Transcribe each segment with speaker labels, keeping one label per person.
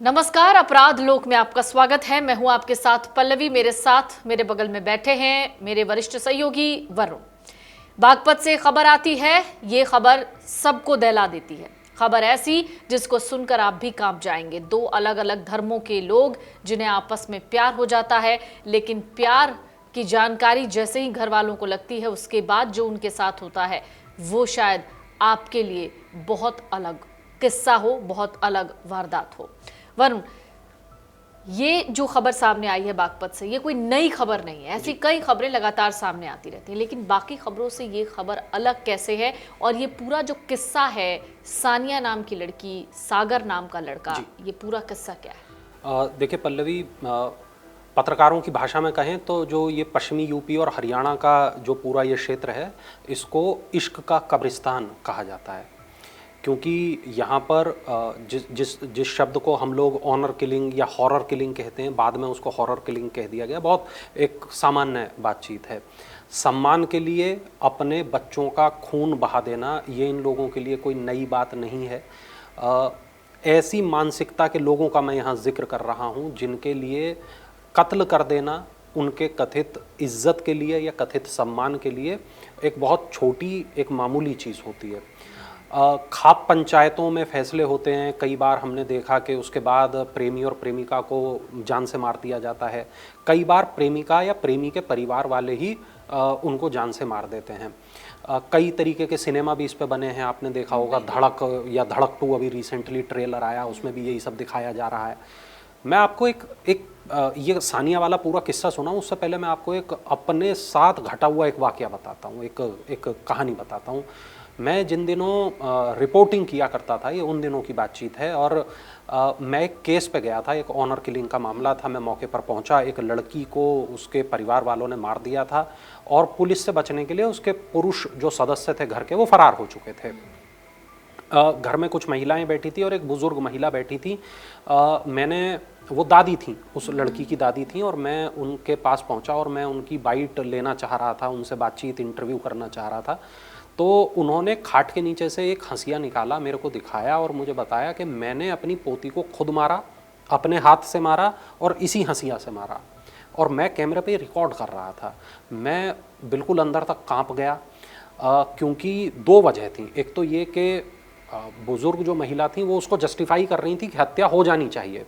Speaker 1: नमस्कार, अपराध लोक में आपका स्वागत है। मैं हूं आपके साथ पल्लवी। मेरे साथ मेरे बगल में बैठे हैं मेरे वरिष्ठ सहयोगी वरुण। बागपत से खबर आती है, ये खबर सबको दहला देती है। खबर ऐसी जिसको सुनकर आप भी कांप जाएंगे। दो अलग अलग धर्मों के लोग जिन्हें आपस में प्यार हो जाता है, लेकिन प्यार की जानकारी जैसे ही घर वालों को लगती है, उसके बाद जो उनके साथ होता है वो शायद आपके लिए बहुत अलग किस्सा हो, बहुत अलग वारदात हो। वरुण, ये जो खबर सामने आई है बागपत से, ये कोई नई खबर नहीं है। ऐसी कई खबरें लगातार सामने आती रहती हैं, लेकिन बाकी खबरों से ये खबर अलग कैसे है? और ये पूरा जो किस्सा है, सानिया नाम की लड़की, सागर नाम का लड़का, ये पूरा किस्सा क्या है?
Speaker 2: देखिए पल्लवी, पत्रकारों की भाषा में कहें तो जो ये पश्चिमी यूपी और हरियाणा का जो पूरा ये क्षेत्र है, इसको इश्क का कब्रिस्तान कहा जाता है। क्योंकि यहाँ पर जिस शब्द को हम लोग ऑनर किलिंग या हॉरर किलिंग कहते हैं, बाद में उसको हॉरर किलिंग कह दिया गया। बहुत एक सामान्य बातचीत है। सम्मान के लिए अपने बच्चों का खून बहा देना, ये इन लोगों के लिए कोई नई बात नहीं है। ऐसी मानसिकता के लोगों का मैं यहाँ जिक्र कर रहा हूँ जिनके लिए कत्ल कर देना उनके कथित इज्जत के लिए या कथित सम्मान के लिए एक बहुत छोटी, एक मामूली चीज़ होती है। खाप पंचायतों में फैसले होते हैं। कई बार हमने देखा कि उसके बाद प्रेमी और प्रेमिका को जान से मार दिया जाता है। कई बार प्रेमिका या प्रेमी के परिवार वाले ही उनको जान से मार देते हैं। कई तरीके के सिनेमा भी इस पे बने हैं। आपने देखा होगा धड़क या धड़क 2, अभी रिसेंटली ट्रेलर आया, उसमें भी यही सब दिखाया जा रहा है। मैं आपको एक ये सानिया वाला पूरा किस्सा सुना, उससे पहले मैं आपको एक अपने साथ घटा हुआ एक वाकया बताता हूँ, एक कहानी बताता हूँ। मैं जिन दिनों रिपोर्टिंग किया करता था, ये उन दिनों की बातचीत है, और मैं एक केस पे गया था। एक ऑनर किलिंग का मामला था। मैं मौके पर पहुंचा। एक लड़की को उसके परिवार वालों ने मार दिया था और पुलिस से बचने के लिए उसके पुरुष जो सदस्य थे घर के, वो फरार हो चुके थे। घर में कुछ महिलाएं बैठी थी और एक बुजुर्ग महिला बैठी थी। वो दादी थी, उस लड़की की दादी थी, और मैं उनके पास पहुंचा और मैं उनकी बाइट लेना चाह रहा था, उनसे बातचीत, इंटरव्यू करना चाह रहा था। तो उन्होंने खाट के नीचे से एक हंसिया निकाला, मेरे को दिखाया और मुझे बताया कि मैंने अपनी पोती को खुद मारा, अपने हाथ से मारा और इसी हंसिया से मारा, और मैं कैमरे पे रिकॉर्ड कर रहा था। मैं बिल्कुल अंदर तक कांप गया, क्योंकि दो वजह थी। एक तो ये कि बुजुर्ग जो महिला थी वो उसको जस्टिफाई कर रही थी कि हत्या हो जानी चाहिए।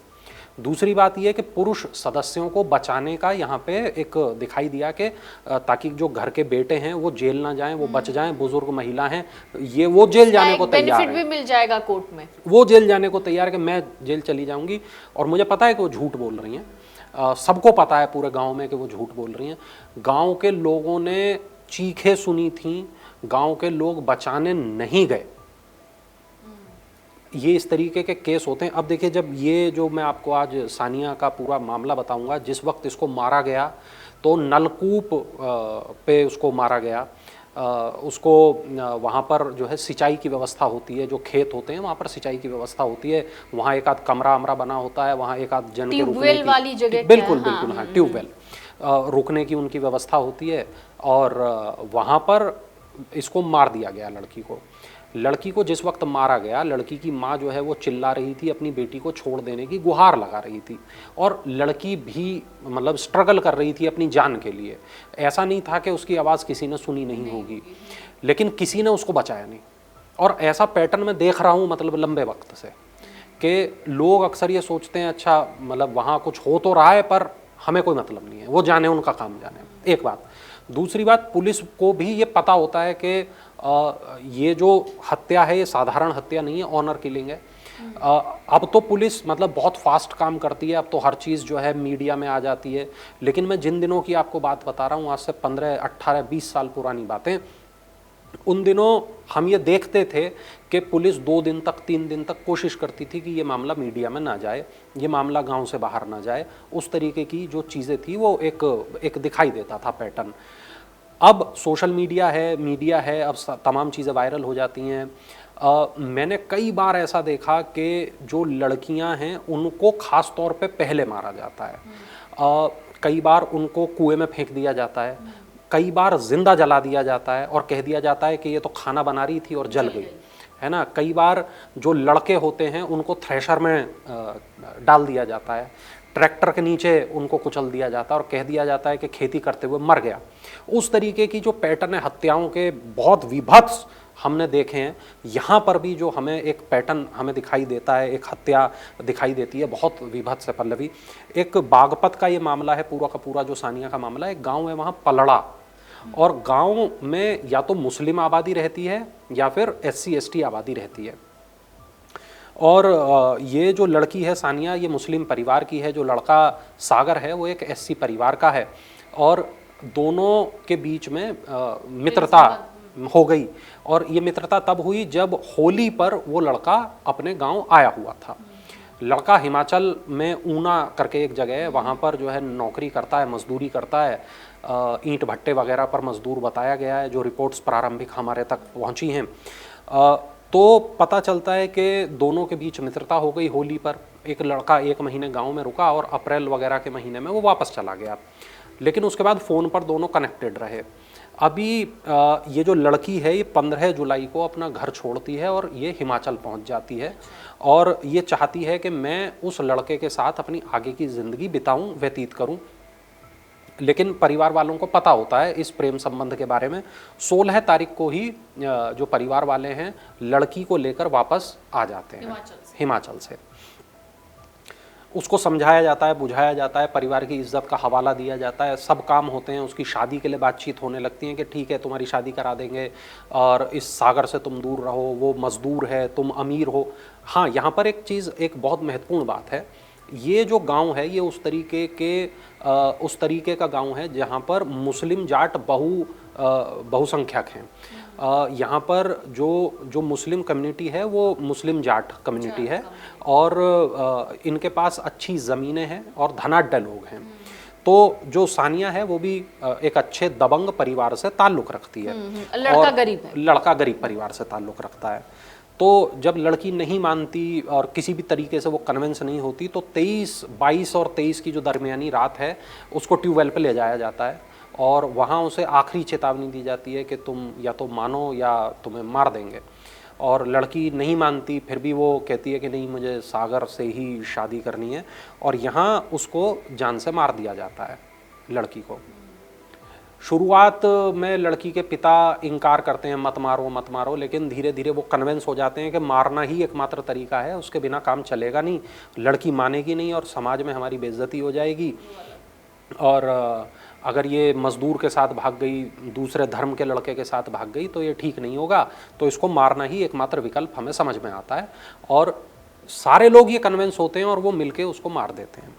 Speaker 2: दूसरी बात यह कि पुरुष सदस्यों को बचाने का यहाँ पे एक दिखाई दिया कि ताकि जो घर के बेटे हैं वो जेल ना जाएं, वो बच जाएं। बुजुर्ग महिला हैं, ये वो जेल जाने को तैयार है,
Speaker 1: बेनिफिट भी मिल जाएगा कोर्ट में,
Speaker 2: वो जेल जाने को तैयार है कि मैं जेल चली जाऊंगी। और मुझे पता है कि वो झूठ बोल रही हैं, सबको पता है पूरे गाँव में कि वो झूठ बोल रही हैं। गाँव के लोगों ने चीखें सुनी थी, गाँव के लोग बचाने नहीं गए। ये इस तरीके के केस होते हैं। अब देखिए, जब ये जो मैं आपको आज सानिया का पूरा मामला बताऊंगा, जिस वक्त इसको मारा गया तो नलकूप पे उसको मारा गया। उसको वहाँ पर जो है सिंचाई की व्यवस्था होती है, जो खेत होते हैं वहाँ पर सिंचाई की व्यवस्था होती है। वहाँ एक आध कमरा अमरा बना होता है, वहाँ एक आध जन के रुकने की
Speaker 1: वाली जगह,
Speaker 2: बिल्कुल बिल्कुल, हाँ, ट्यूबवेल रुकने की उनकी व्यवस्था होती है। और वहाँ पर इसको मार दिया गया लड़की को जिस वक्त मारा गया, लड़की की माँ जो है वो चिल्ला रही थी, अपनी बेटी को छोड़ देने की गुहार लगा रही थी, और लड़की भी मतलब स्ट्रगल कर रही थी अपनी जान के लिए। ऐसा नहीं था कि उसकी आवाज़ किसी ने सुनी नहीं होगी, लेकिन किसी ने उसको बचाया नहीं। और ऐसा पैटर्न मैं देख रहा हूँ मतलब लंबे वक्त से, कि लोग अक्सर ये सोचते हैं अच्छा मतलब वहाँ कुछ हो तो रहा है पर हमें कोई मतलब नहीं है, वो जाने, उनका काम जाने। एक बात। दूसरी बात, पुलिस को भी ये पता होता है कि ये जो हत्या है ये साधारण हत्या नहीं है, ऑनर किलिंग है। अब तो पुलिस मतलब बहुत फास्ट काम करती है, अब तो हर चीज़ जो है मीडिया में आ जाती है। लेकिन मैं जिन दिनों की आपको बात बता रहा हूँ, आज से 15, 18, 20 साल पुरानी बातें, उन दिनों हम ये देखते थे कि पुलिस 2 दिन तक, 3 दिन तक कोशिश करती थी कि ये मामला मीडिया में ना जाए, ये मामला गांव से बाहर ना जाए। उस तरीके की जो चीज़ें थी वो एक दिखाई देता था पैटर्न। अब सोशल मीडिया है, अब तमाम चीज़ें वायरल हो जाती हैं। मैंने कई बार ऐसा देखा कि जो लड़कियां हैं उनको ख़ास तौर पे पहले मारा जाता है। कई बार उनको कुएं में फेंक दिया जाता है, कई बार जिंदा जला दिया जाता है और कह दिया जाता है कि ये तो खाना बना रही थी और जल गई। है ना। कई बार जो लड़के होते हैं उनको थ्रेशर में डाल दिया जाता है, ट्रैक्टर के नीचे उनको कुचल दिया जाता है और कह दिया जाता है कि खेती करते हुए मर गया। उस तरीके की जो पैटर्न है हत्याओं के बहुत विभत्स हमने देखे हैं। यहाँ पर भी जो हमें एक पैटर्न हमें दिखाई देता है, एक हत्या दिखाई देती है, बहुत विभत्स है पल्लवी। एक बागपत का ये मामला है पूरा का पूरा, जो सानिया का मामला है। एक गांव है वहाँ पलड़ा, और गांव में या तो मुस्लिम आबादी रहती है या फिर SC ST आबादी रहती है। और ये जो लड़की है सानिया, ये मुस्लिम परिवार की है। जो लड़का सागर है वो एक SC परिवार का है, और दोनों के बीच में मित्रता हो गई। और ये मित्रता तब हुई जब होली पर वो लड़का अपने गांव आया हुआ था। लड़का हिमाचल में ऊना करके एक जगह है, वहाँ पर जो है नौकरी करता है, मजदूरी करता है, ईंट भट्टे वगैरह पर मजदूर बताया गया है, जो रिपोर्ट्स प्रारंभिक हमारे तक पहुँची हैं। तो पता चलता है कि दोनों के बीच मित्रता हो गई होली पर। एक लड़का 1 महीने गांव में रुका और अप्रैल वगैरह के महीने में वो वापस चला गया, लेकिन उसके बाद फ़ोन पर दोनों कनेक्टेड रहे। अभी ये जो लड़की है ये 15 जुलाई को अपना घर छोड़ती है और ये हिमाचल पहुंच जाती है, और ये चाहती है कि मैं उस लड़के के साथ अपनी आगे की ज़िंदगी बिताऊं, व्यतीत करूं। लेकिन परिवार वालों को पता होता है इस प्रेम संबंध के बारे में। 16 तारीख को ही जो परिवार वाले हैं लड़की को लेकर वापस आ जाते हैं हिमाचल से। उसको समझाया जाता है, बुझाया जाता है, परिवार की इज्जत का हवाला दिया जाता है, सब काम होते हैं। उसकी शादी के लिए बातचीत होने लगती है कि ठीक है तुम्हारी शादी करा देंगे और इस सागर से तुम दूर रहो, वो मजदूर है, तुम अमीर हो। हाँ, यहाँ पर एक चीज़, एक बहुत महत्वपूर्ण बात है, ये जो गांव है ये उस तरीके का गांव है जहाँ पर मुस्लिम जाट बहुसंख्यक हैं। यहाँ पर जो मुस्लिम कम्युनिटी है वो मुस्लिम जाट कम्युनिटी है, और इनके पास अच्छी ज़मीनें हैं और धनाढ्य लोग हैं। तो जो सानिया है वो भी एक अच्छे दबंग परिवार से ताल्लुक़ रखती है।
Speaker 1: लड़का गरीब है,
Speaker 2: लड़का गरीब परिवार से ताल्लुक़ रखता है। तो जब लड़की नहीं मानती और किसी भी तरीके से वो कन्विंस नहीं होती, तो 22 और 23 की जो दरमियानी रात है उसको ट्यूबवेल पे ले जाया जाता है, और वहाँ उसे आखिरी चेतावनी दी जाती है कि तुम या तो मानो या तुम्हें मार देंगे। और लड़की नहीं मानती, फिर भी वो कहती है कि नहीं, मुझे सागर से ही शादी करनी है, और यहाँ उसको जान से मार दिया जाता है लड़की को। शुरुआत में लड़की के पिता इनकार करते हैं, मत मारो मत मारो, लेकिन धीरे धीरे वो कन्विंस हो जाते हैं कि मारना ही एकमात्र तरीका है, उसके बिना काम चलेगा नहीं, लड़की मानेगी नहीं और समाज में हमारी बेइज्जती हो जाएगी। और अगर ये मजदूर के साथ भाग गई, दूसरे धर्म के लड़के के साथ भाग गई, तो ये ठीक नहीं होगा, तो इसको मारना ही एकमात्र विकल्प हमें समझ में आता है। और सारे लोग ये कन्विंस होते हैं और वो मिलके उसको मार देते हैं।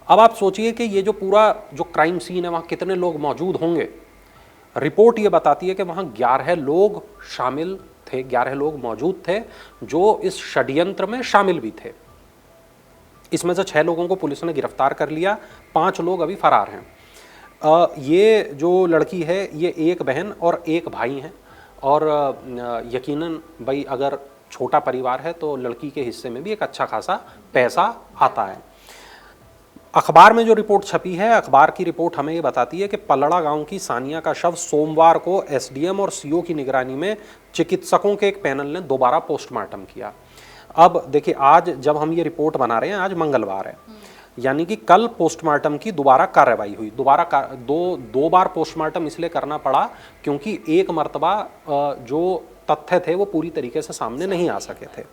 Speaker 2: अब आप सोचिए कि ये जो पूरा जो क्राइम सीन है वहाँ कितने लोग मौजूद होंगे। रिपोर्ट ये बताती है कि वहाँ 11 लोग शामिल थे, 11 लोग मौजूद थे जो इस षड्यंत्र में शामिल भी थे। इसमें से 6 लोगों को पुलिस ने गिरफ्तार कर लिया, 5 लोग अभी फरार हैं। ये जो लड़की है ये एक बहन और एक भाई हैं, और यकीनन भाई अगर छोटा परिवार है तो लड़की के हिस्से में भी एक अच्छा खासा पैसा आता है। अखबार में जो रिपोर्ट छपी है, अखबार की रिपोर्ट हमें ये बताती है कि पलड़ा गांव की सानिया का शव सोमवार को SDM और CO की निगरानी में चिकित्सकों के एक पैनल ने दोबारा पोस्टमार्टम किया। अब देखिए, आज जब हम ये रिपोर्ट बना रहे हैं, आज मंगलवार है, यानी कि कल पोस्टमार्टम की दोबारा कार्रवाई हुई। दो बार पोस्टमार्टम इसलिए करना पड़ा क्योंकि एक मर्तबा जो तथ्य थे वो पूरी तरीके से सामने नहीं आ सके थे।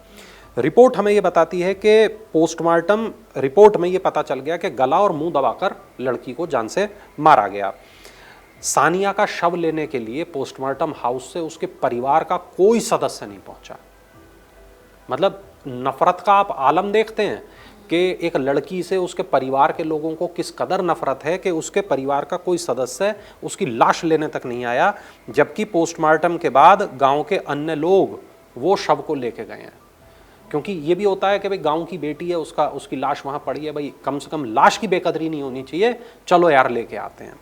Speaker 2: रिपोर्ट हमें ये बताती है कि पोस्टमार्टम रिपोर्ट में ये पता चल गया कि गला और मुंह दबाकर लड़की को जान से मारा गया। सानिया का शव लेने के लिए पोस्टमार्टम हाउस से उसके परिवार का कोई सदस्य नहीं पहुंचा। मतलब नफरत का आप आलम देखते हैं कि एक लड़की से उसके परिवार के लोगों को किस कदर नफरत है कि उसके परिवार का कोई सदस्य उसकी लाश लेने तक नहीं आया, जबकि पोस्टमार्टम के बाद गांव के अन्य लोग वो शव को लेके गए हैं। क्योंकि ये भी होता है कि भाई गांव की बेटी है, उसकी लाश वहाँ पड़ी है, भाई कम से कम लाश की बेकदरी नहीं होनी चाहिए, चलो यार लेके आते हैं।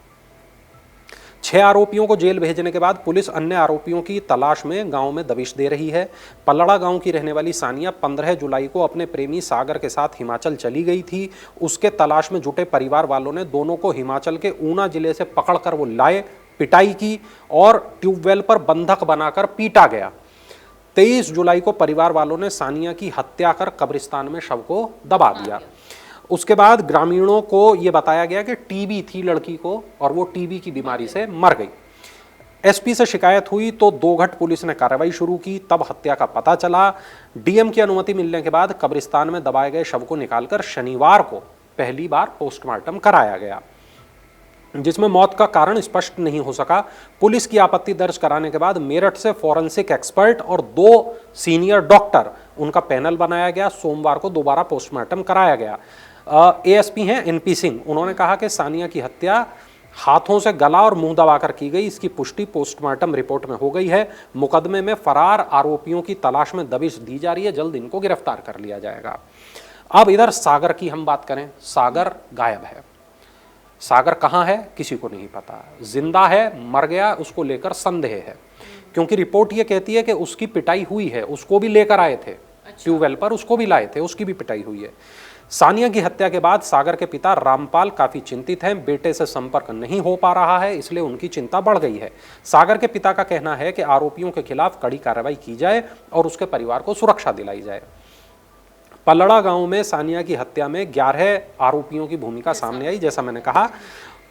Speaker 2: 6 आरोपियों को जेल भेजने के बाद पुलिस अन्य आरोपियों की तलाश में गांव में दबिश दे रही है। पलड़ा गांव की रहने वाली सानिया 15 जुलाई को अपने प्रेमी सागर के साथ हिमाचल चली गई थी। उसके तलाश में जुटे परिवार वालों ने दोनों को हिमाचल के ऊना जिले से पकड़कर वो लाए, पिटाई की और ट्यूबवेल पर बंधक बनाकर पीटा गया। 23 जुलाई को परिवार वालों ने सानिया की हत्या कर कब्रिस्तान में शव को दबा दिया। उसके बाद ग्रामीणों को यह बताया गया कि टीबी थी लड़की को और वो टीबी की बीमारी से मर गई। एसपी से शिकायत हुई तो दोघट पुलिस ने कार्रवाई शुरू की, तब हत्या का पता चला। डीएम की अनुमति मिलने के बाद कब्रिस्तान में दबाए गए शव को निकालकर शनिवार को पहली बार पोस्टमार्टम कराया गया, जिसमें मौत का कारण स्पष्ट नहीं हो सका। पुलिस की आपत्ति दर्ज कराने के बाद मेरठ से फॉरेंसिक एक्सपर्ट और 2 सीनियर डॉक्टर उनका पैनल बनाया गया। सोमवार को दोबारा पोस्टमार्टम कराया गया। एएसपी हैं एनपी सिंह, उन्होंने कहा कि सानिया की हत्या हाथों से गला और मुंह दबाकर की गई। इसकी पुष्टि पोस्टमार्टम रिपोर्ट में हो गई है। मुकदमे में फरार आरोपियों की तलाश में दबिश दी जा रही है, जल्द इनको गिरफ्तार कर लिया जाएगा। अब इधर सागर की हम बात करें, सागर गायब है। सागर कहाँ है किसी को नहीं पता, जिंदा है मर गया उसको लेकर संदेह है, क्योंकि रिपोर्ट ये कहती है कि उसकी पिटाई हुई है, उसको भी लेकर आए थे ट्यूबवेल पर, उसको भी लाए थे, उसकी भी पिटाई हुई है। सानिया की हत्या के बाद सागर के पिता रामपाल काफी चिंतित हैं, बेटे से संपर्क नहीं हो पा रहा है, इसलिए उनकी चिंता बढ़ गई है। सागर के पिता का कहना है कि आरोपियों के खिलाफ कड़ी कार्रवाई की जाए और उसके परिवार को सुरक्षा दिलाई जाए। पलड़ा गांव में सानिया की हत्या में 11 आरोपियों की भूमिका सामने आई। जैसा मैंने कहा,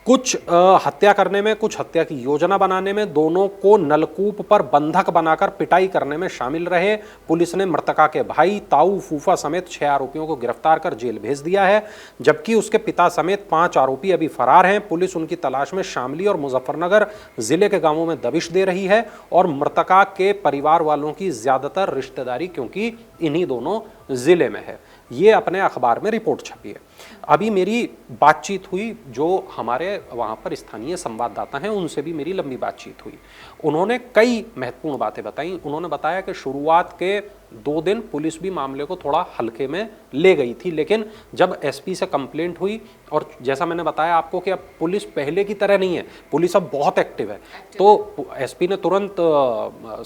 Speaker 2: कुछ हत्या करने में, कुछ हत्या की योजना बनाने में, दोनों को नलकूप पर बंधक बनाकर पिटाई करने में शामिल रहे। पुलिस ने मृतका के भाई, ताऊ, फूफा समेत 6 आरोपियों को गिरफ्तार कर जेल भेज दिया है, जबकि उसके पिता समेत 5 आरोपी अभी फरार हैं। पुलिस उनकी तलाश में शामली और मुजफ्फरनगर जिले के गांवों में दबिश दे रही है और मृतका के परिवार वालों की ज्यादातर रिश्तेदारी क्योंकि इन्हीं दोनों जिले में है, ये अपने अखबार में रिपोर्ट छपी है। अभी मेरी बातचीत हुई, जो हमारे वहाँ पर स्थानीय संवाददाता हैं उनसे भी मेरी लंबी बातचीत हुई। उन्होंने कई महत्वपूर्ण बातें बताई। उन्होंने बताया कि शुरुआत के 2 दिन पुलिस भी मामले को थोड़ा हल्के में ले गई थी, लेकिन जब एसपी से कंप्लेंट हुई, और जैसा मैंने बताया आपको कि अब पुलिस पहले की तरह नहीं है, पुलिस अब बहुत एक्टिव है, तो एसपी ने तुरंत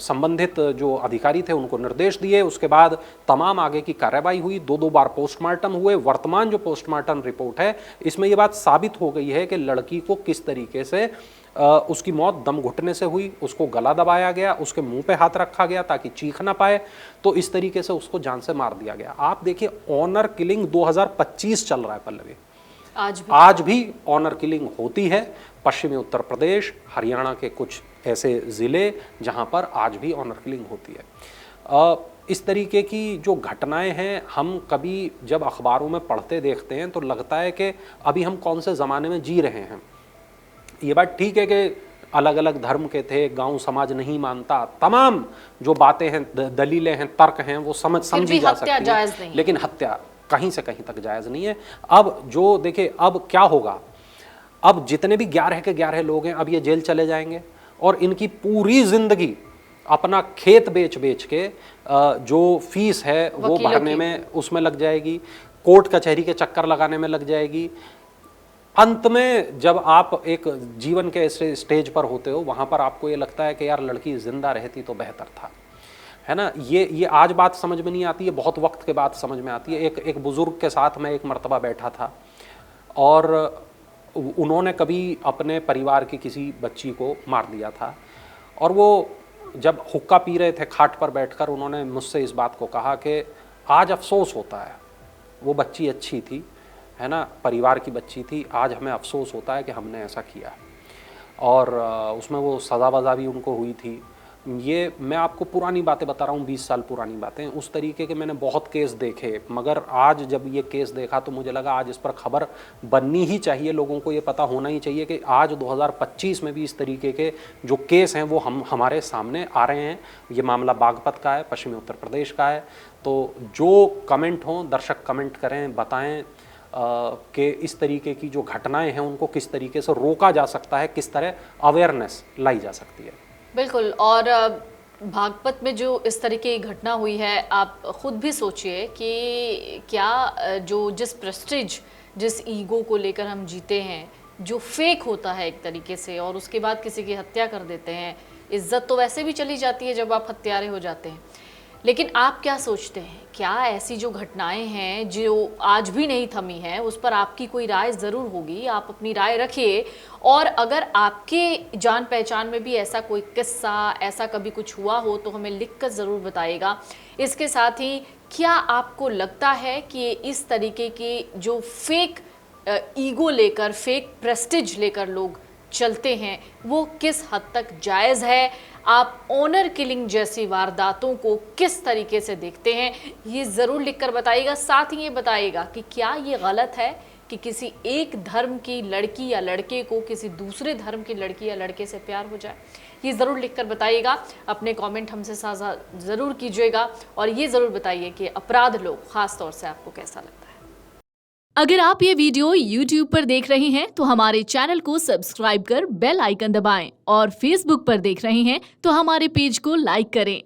Speaker 2: संबंधित जो अधिकारी थे उनको निर्देश दिए। उसके बाद तमाम आगे की कार्रवाई हुई, 2 बार पोस्टमार्टम हुए। वर्तमान जो पोस्टमार्टम रिपोर्ट है इसमें यह बात साबित हो गई है कि लड़की को किस तरीके से उसकी मौत दम घुटने से हुई, उसको गला दबाया गया, उसके मुंह पे हाथ रखा गया ताकि चीख ना पाए, तो इस तरीके से उसको जान से मार दिया गया। आप देखिए, ऑनर किलिंग 2025 चल रहा है पल्लवी, आज भी ऑनर किलिंग होती है। पश्चिमी उत्तर प्रदेश, हरियाणा के कुछ ऐसे जिले जहां पर आज भी ऑनर किलिंग होती है। इस तरीके की जो घटनाएं हैं, हम कभी जब अखबारों में पढ़ते देखते हैं तो लगता है कि अभी हम कौन से ज़माने में जी रहे हैं। ये बात ठीक है कि अलग अलग धर्म के थे, गांव समाज नहीं मानता, तमाम जो बातें हैं, दलीलें हैं, तर्क हैं, वो समझी जा सकती है, लेकिन हत्या कहीं से कहीं तक जायज़ नहीं है। अब जो देखिए, अब क्या होगा, अब जितने भी 11 के 11 लोग हैं, अब ये जेल चले जाएंगे और इनकी पूरी जिंदगी अपना खेत बेच बेच के जो फीस है वो भरने में उसमें लग जाएगी, कोर्ट कचहरी के चक्कर लगाने में लग जाएगी। अंत में जब आप एक जीवन के ऐसे स्टेज पर होते हो, वहां पर आपको ये लगता है कि यार लड़की जिंदा रहती तो बेहतर था, है ना। ये आज बात समझ में नहीं आती है, बहुत वक्त के बाद समझ में आती है। एक बुजुर्ग के साथ मैं एक मर्तबा बैठा था और उन्होंने कभी अपने परिवार की किसी बच्ची को मार दिया था, और वो जब हुक्का पी रहे थे खाट पर बैठकर, उन्होंने मुझसे इस बात को कहा कि आज अफसोस होता है, वो बच्ची अच्छी थी, है ना, परिवार की बच्ची थी, आज हमें अफसोस होता है कि हमने ऐसा किया। और उसमें वो सज़ा वज़ा भी उनको हुई थी। ये मैं आपको पुरानी बातें बता रहा हूँ, 20 साल पुरानी बातें। उस तरीके के मैंने बहुत केस देखे, मगर आज जब ये केस देखा तो मुझे लगा आज इस पर खबर बननी ही चाहिए, लोगों को ये पता होना ही चाहिए कि आज 2025 में भी इस तरीके के जो केस हैं वो हमारे सामने आ रहे हैं। ये मामला बागपत का है, पश्चिमी उत्तर प्रदेश का है। तो जो कमेंट हों, दर्शक कमेंट करें, बताएं कि इस तरीके की जो घटनाएं हैं उनको किस तरीके से रोका जा सकता है, किस तरह अवेयरनेस लाई जा सकती है।
Speaker 1: बिल्कुल। और बागपत में जो इस तरीके की घटना हुई है, आप खुद भी सोचिए कि क्या जो जिस प्रेस्टीज, जिस ईगो को लेकर हम जीते हैं, जो फेक होता है एक तरीके से, और उसके बाद किसी की हत्या कर देते हैं, इज्जत तो वैसे भी चली जाती है जब आप हत्यारे हो जाते हैं। लेकिन आप क्या सोचते हैं, क्या ऐसी जो घटनाएं हैं जो आज भी नहीं थमी हैं, उस पर आपकी कोई राय ज़रूर होगी, आप अपनी राय रखिए। और अगर आपके जान पहचान में भी ऐसा कोई किस्सा, ऐसा कभी कुछ हुआ हो तो हमें लिखकर ज़रूर बताइएगा। इसके साथ ही क्या आपको लगता है कि इस तरीके की जो फेक ईगो लेकर, फेक प्रेस्टिज लेकर लोग चलते हैं, वो किस हद तक जायज़ है? आप ऑनर किलिंग जैसी वारदातों को किस तरीके से देखते हैं, ये ज़रूर लिखकर बताइएगा। साथ ही ये बताइएगा कि क्या ये गलत है कि किसी एक धर्म की लड़की या लड़के को किसी दूसरे धर्म की लड़की या लड़के से प्यार हो जाए? ये ज़रूर लिखकर बताइएगा। अपने कमेंट हमसे साझा ज़रूर कीजिएगा और ये ज़रूर बताइए कि अपराध लोग ख़ास तौर से आपको कैसा लगता है।
Speaker 3: अगर आप ये वीडियो YouTube पर देख रहे हैं तो हमारे चैनल को सब्सक्राइब कर बेल आइकन दबाएं और Facebook पर देख रहे हैं तो हमारे पेज को लाइक करें।